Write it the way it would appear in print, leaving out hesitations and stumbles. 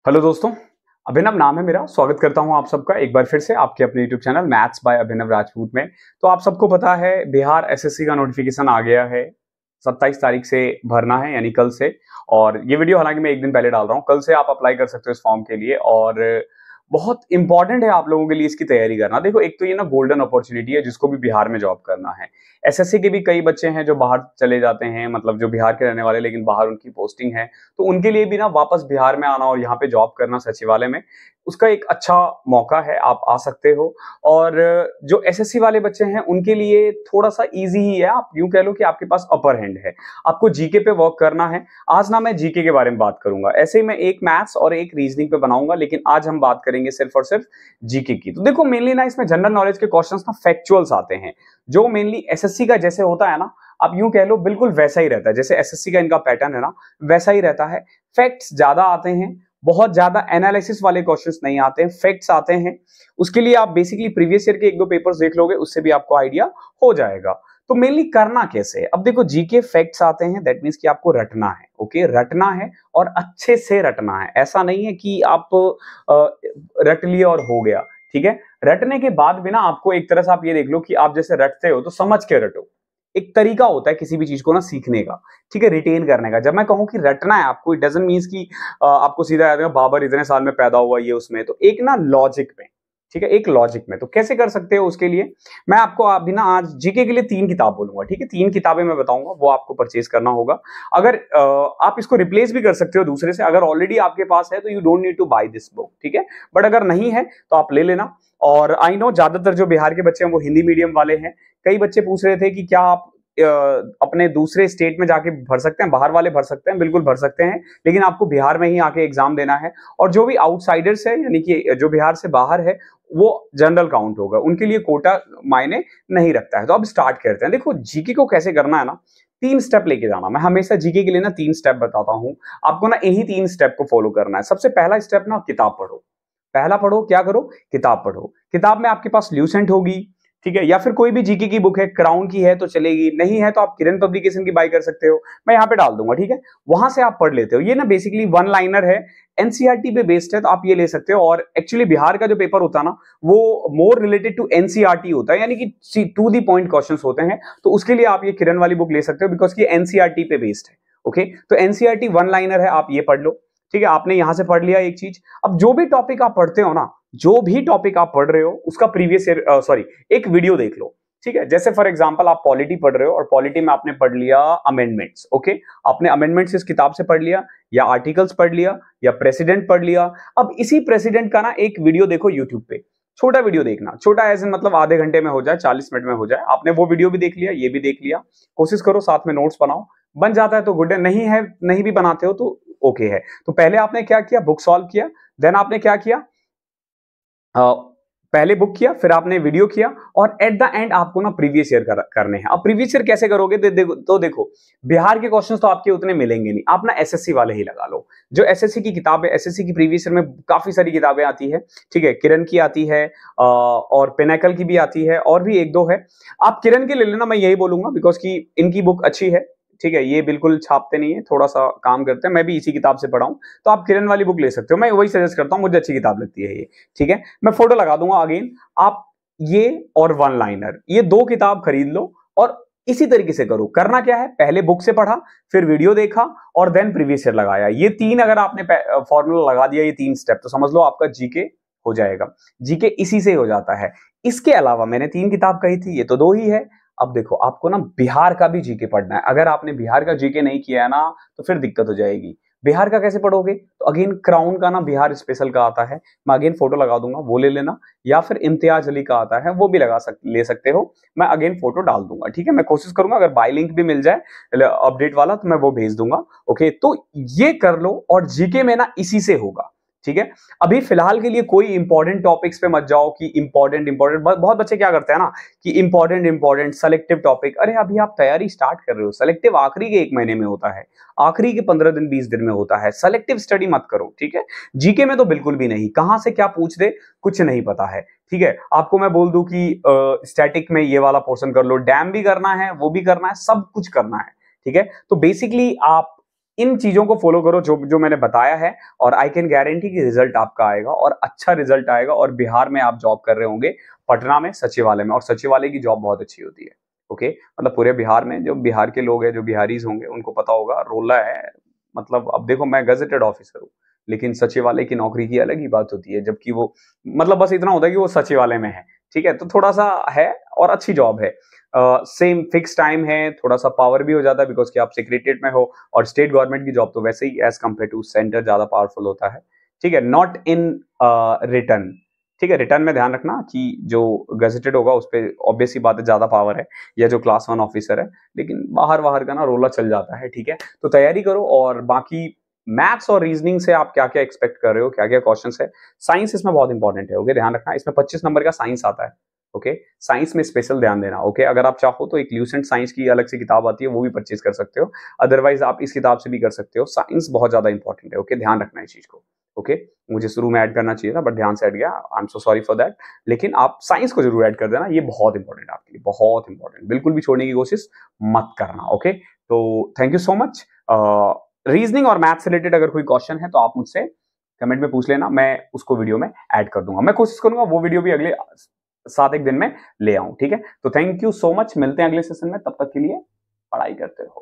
Hello दोस्तों, अभिनव नाम है मेरा। स्वागत करता हूं आप सबका एक बार फिर से आपके अपने यूट्यूब चैनल मैथ्स बाय अभिनव राजपूत में। तो आप सबको पता है बिहार एसएससी का नोटिफिकेशन आ गया है। 27 तारीख से भरना है, यानी कल से। और ये वीडियो हालांकि मैं एक दिन पहले डाल रहा हूं, कल से आप अप्लाई कर सकते हो इस फॉर्म के लिए। और बहुत इंपॉर्टेंट है आप लोगों के लिए इसकी तैयारी करना। देखो, एक तो ये ना गोल्डन अपॉर्चुनिटी है जिसको भी बिहार में जॉब करना है। एसएससी के भी कई बच्चे हैं जो बाहर चले जाते हैं, मतलब जो बिहार के रहने वाले लेकिन बाहर उनकी पोस्टिंग है, तो उनके लिए भी ना वापस बिहार में आना और यहाँ पे जॉब करना सचिवालय में, उसका एक अच्छा मौका है। आप आ सकते हो। और जो एसएससी वाले बच्चे हैं उनके लिए थोड़ा सा इजी ही है। आप यूं कह लो कि आपके पास अपर हैंड है। आपको जीके पे वर्क करना है। आज ना मैं जीके के बारे में बात करूंगा, ऐसे ही मैं एक मैथ्स और एक रीजनिंग पे बनाऊंगा, लेकिन आज हम बात करेंगे सिर्फ और सिर्फ जीके की। तो देखो, मेनली ना इसमें जनरल नॉलेज के क्वेश्चंस ना फैक्चुअल्स आते हैं, जो मेनली एसएससी का जैसे होता है ना, आप यूं कह लो बिल्कुल वैसा ही रहता है जैसे एसएससी का इनका पैटर्न है ना, वैसा ही रहता है। फैक्ट्स ज्यादा आते हैं, बहुत ज्यादा एनालिसिस वाले क्वेश्चंस नहीं आते हैं, फैक्ट्स आते हैं। उसके लिए आप बेसिकली प्रीवियस ईयर के एक दो पेपर्स देख लोगे, उससे भी आपको आइडिया हो जाएगा। तो मेनली करना कैसे है? अब देखो, जीके फैक्ट्स आते हैं, दैट मींस कि आपको रटना है। ओके, रटना है और अच्छे से रटना है। ऐसा नहीं है कि आप रट लिए और हो गया। ठीक है, रटने के बाद भी ना आपको एक तरह से आप ये देख लो कि आप जैसे रटते हो तो समझ के रटो। एक तरीका होता है किसी भी चीज को ना सीखने का, ठीक है, रिटेन करने का। जब मैं कहूं कि रटना है आपको, इट डजंट मीन्स कि आपको सीधा याद है बाबर इतने साल में पैदा हुआ ये उसमें। तो एक ना लॉजिक में, ठीक है, एक लॉजिक में। तो कैसे कर सकते हो उसके लिए मैं आपको अभी ना आज जीके के लिए 3 किताब बोलूंगा। ठीक है, 3 किताबें मैं बताऊंगा, वो आपको परचेज करना होगा। अगर आप इसको रिप्लेस भी कर सकते हो दूसरे से, अगर ऑलरेडी आपके पास है तो you don't need to buy this book. ठीक है, बट अगर नहीं है तो आप ले लेना। और आई नो ज्यादातर जो बिहार के बच्चे हैं वो हिंदी मीडियम वाले हैं। कई बच्चे पूछ रहे थे कि क्या आप अपने दूसरे स्टेट में जाके भर सकते हैं? बाहर वाले भर सकते हैं, बिल्कुल भर सकते हैं, लेकिन आपको बिहार में ही आके एग्जाम देना है। और जो भी आउटसाइडर्स है, यानी कि जो बिहार से बाहर है, वो जनरल काउंट होगा, उनके लिए कोटा मायने नहीं रखता है। तो अब स्टार्ट करते हैं। देखो, जीके को कैसे करना है ना, 3 स्टेप लेके जाना। मैं हमेशा जीके के लिए ना 3 स्टेप बताता हूं, आपको ना यही 3 स्टेप को फॉलो करना है। सबसे पहला स्टेप ना, किताब पढ़ो। पहला पढ़ो, क्या करो? किताब पढ़ो। किताब में आपके पास ल्यूसेंट होगी, ठीक है, या फिर कोई भी जीके की बुक है, क्राउन की है तो चलेगी, नहीं है तो आप किरण पब्लिकेशन की बाय कर सकते हो, मैं यहाँ पे डाल दूंगा। ठीक है, वहां से आप पढ़ लेते हो। ये ना बेसिकली वन लाइनर है, एनसीईआरटी पे बेस्ड है, तो आप ये ले सकते हो। और एक्चुअली बिहार का जो पेपर होता है ना, वो मोर रिलेटेड टू एनसीईआरटी होता है, यानी कि टू दी पॉइंट क्वेश्चंस होते हैं। तो उसके लिए आप ये किरण वाली बुक ले सकते हो, बिकॉज की एनसीईआरटी पे बेस्ड है। ओके, तो एनसीईआरटी वन लाइनर है, आप ये पढ़ लो। ठीक है, आपने यहां से पढ़ लिया एक चीज। अब जो भी टॉपिक आप पढ़ते हो ना, जो भी टॉपिक आप पढ़ रहे हो उसका प्रीवियस ईयर एक वीडियो देख लो। ठीक है, जैसे फॉर एग्जांपल आप पॉलिटी पढ़ रहे हो और पॉलिटी में आपने पढ़ लिया अमेंडमेंट्स। ओके, आपने अमेंडमेंट्स इस किताब से पढ़ लिया, या आर्टिकल्स पढ़ लिया, या प्रेसिडेंट पढ़ लिया। अब इसी प्रेसिडेंट का ना एक वीडियो देखो यूट्यूब पे। छोटा वीडियो देखना, छोटा एज इन मतलब आधे घंटे में हो जाए, 40 मिनट में हो जाए। आपने वो वीडियो भी देख लिया, ये भी देख लिया। कोशिश करो साथ में नोट्स बनाओ। बन जाता है तो गुड है, नहीं है, नहीं भी बनाते हो तो ओके है। तो पहले आपने क्या किया? बुक सॉल्व किया। देन आपने क्या किया? पहले बुक किया, फिर आपने वीडियो किया, और एट द एंड आपको ना प्रीवियस ईयर करने हैं। अब प्रीवियस ईयर कैसे करोगे? तो देखो, बिहार के क्वेश्चंस तो आपके उतने मिलेंगे नहीं, आप ना एसएससी वाले ही लगा लो। जो एसएससी की किताब है, एसएससी की प्रीवियस ईयर में काफी सारी किताबें आती है। ठीक है, किरण की आती है, और पिनाकल की भी आती है, और भी एक दो है। आप किरण के ले लेना, मैं यही बोलूंगा, बिकॉज की इनकी बुक अच्छी है। ठीक है, ये बिल्कुल छापते नहीं है, थोड़ा सा काम करते हैं। मैं भी इसी किताब से पढ़ा हूं, तो आप किरण वाली बुक ले सकते हो। मैं वही सजेस्ट करता हूं, मुझे अच्छी किताब लगती है ये। ठीक है, मैं फोटो लगा दूंगा अगेन। आप ये और वन लाइनर, ये 2 किताब खरीद लो और इसी तरीके से करो। करना क्या है? पहले बुक से पढ़ा, फिर वीडियो देखा, और देन प्रीवियस ईयर लगाया। ये 3 अगर आपने फॉर्मूला लगा दिया, ये 3 स्टेप, तो समझ लो आपका जीके हो जाएगा। जीके इसी से हो जाता है। इसके अलावा मैंने 3 किताब कही थी, ये तो 2 ही है। अब देखो, आपको ना बिहार का भी जीके पढ़ना है। अगर आपने बिहार का जीके नहीं किया है ना, तो फिर दिक्कत हो जाएगी। बिहार का कैसे पढ़ोगे? तो अगेन क्राउन का ना बिहार स्पेशल का आता है, मैं अगेन फोटो लगा दूंगा, वो ले लेना। या फिर इम्तियाज अली का आता है, वो भी ले सकते हो, मैं अगेन फोटो डाल दूंगा। ठीक है, मैं कोशिश करूंगा अगर बाय लिंक भी मिल जाए अपडेट वाला, तो मैं वो भेज दूंगा। ओके, तो ये कर लो, और जीके में ना इसी से होगा। ठीक है, अभी फिलहाल के लिए कोई इंपॉर्टेंट टॉपिक्स पे मत जाओ कि इंपॉर्टेंट बहुत बच्चे क्या करते हैं ना कि इंपॉर्टेंट सेलेक्टिव टॉपिक। अरे अभी आप तैयारी स्टार्ट कर रहे हो, सेलेक्टिव आखिरी के 1 महीने में होता है, आखिरी के 15 दिन 20 दिन में होता है। सेलेक्टिव स्टडी मत करो। ठीक है, जीके में तो बिल्कुल भी नहीं, कहां से क्या पूछ दे कुछ नहीं पता है। ठीक है, आपको मैं बोल दूं कि स्टैटिक में ये वाला पोर्शन कर लो, डैम भी करना है, वो भी करना है, सब कुछ करना है। ठीक है, तो बेसिकली आप इन चीजों को फॉलो करो जो जो मैंने बताया है, और आई कैन गारंटी कि रिजल्ट आपका आएगा और अच्छा रिजल्ट आएगा। और बिहार में आप जॉब कर रहे होंगे, पटना में सचिवालय में, और सचिवालय की जॉब बहुत अच्छी होती है। ओके, मतलब पूरे बिहार में जो बिहार के लोग हैं, जो बिहारीज होंगे, उनको पता होगा रोला है। मतलब अब देखो, मैं गजेटेड ऑफिसर हूँ, लेकिन सचिवालय की नौकरी की अलग ही बात होती है, जबकि वो मतलब बस इतना होता है कि वो सचिवालय में है। ठीक है, तो थोड़ा सा है और अच्छी जॉब है। सेम फिक्स टाइम है, थोड़ा सा पावर भी हो जाता है बिकॉज कि आप सेक्रेटरीट में हो, और स्टेट गवर्नमेंट की जॉब तो वैसे ही एज कम्पेयर टू सेंटर ज्यादा पावरफुल होता है। ठीक है, नॉट इन रिटर्न। ठीक है, रिटर्न में ध्यान रखना कि जो गजेटेड होगा उस पर ऑब्वियस ही बात है ज्यादा पावर है, या जो क्लास 1 ऑफिसर है, लेकिन बाहर बाहर का ना रोला चल जाता है। ठीक है, तो तैयारी करो। और बाकी मैथ्स और रीजनिंग से आप क्या क्या एक्सपेक्ट कर रहे हो, क्या क्या क्वेश्चन है। साइंस इसमें बहुत इंपॉर्टेंट है। ओके, ध्यान रखना, इसमें 25 नंबर का साइंस आता है। ओके, साइंस में स्पेशल ध्यान देना। ओके, अगर आप चाहो तो एक ल्यूसेंट साइंस की अलग से किताब आती है, वो भी परचेज कर सकते हो। अदरवाइज आप इस किताब से भी कर सकते हो। साइंस बहुत ज्यादा इंपॉर्टेंट है। ओके, ध्यान रखना इस चीज को। ओके, मुझे शुरू में ऐड करना चाहिए था, बट ध्यान से हट गया, I am so sorry for that. लेकिन आप साइंस को जरूर ऐड कर देना, ये बहुत इंपॉर्टेंट है आपके लिए, बहुत इंपॉर्टेंट। बिल्कुल भी छोड़ने की कोशिश मत करना। ओके, तो thank you so much. Reasoning और मैथ से रिलेटेड अगर कोई क्वेश्चन है तो आप मुझसे कमेंट में पूछ लेना, मैं उसको वीडियो में ऐड कर दूंगा। मैं कोशिश करूंगा वो वीडियो भी अगले 7 एक दिन में ले आऊं। ठीक है, तो थैंक यू सो मच, मिलते हैं अगले सेशन में, तब तक के लिए पढ़ाई करते रहो।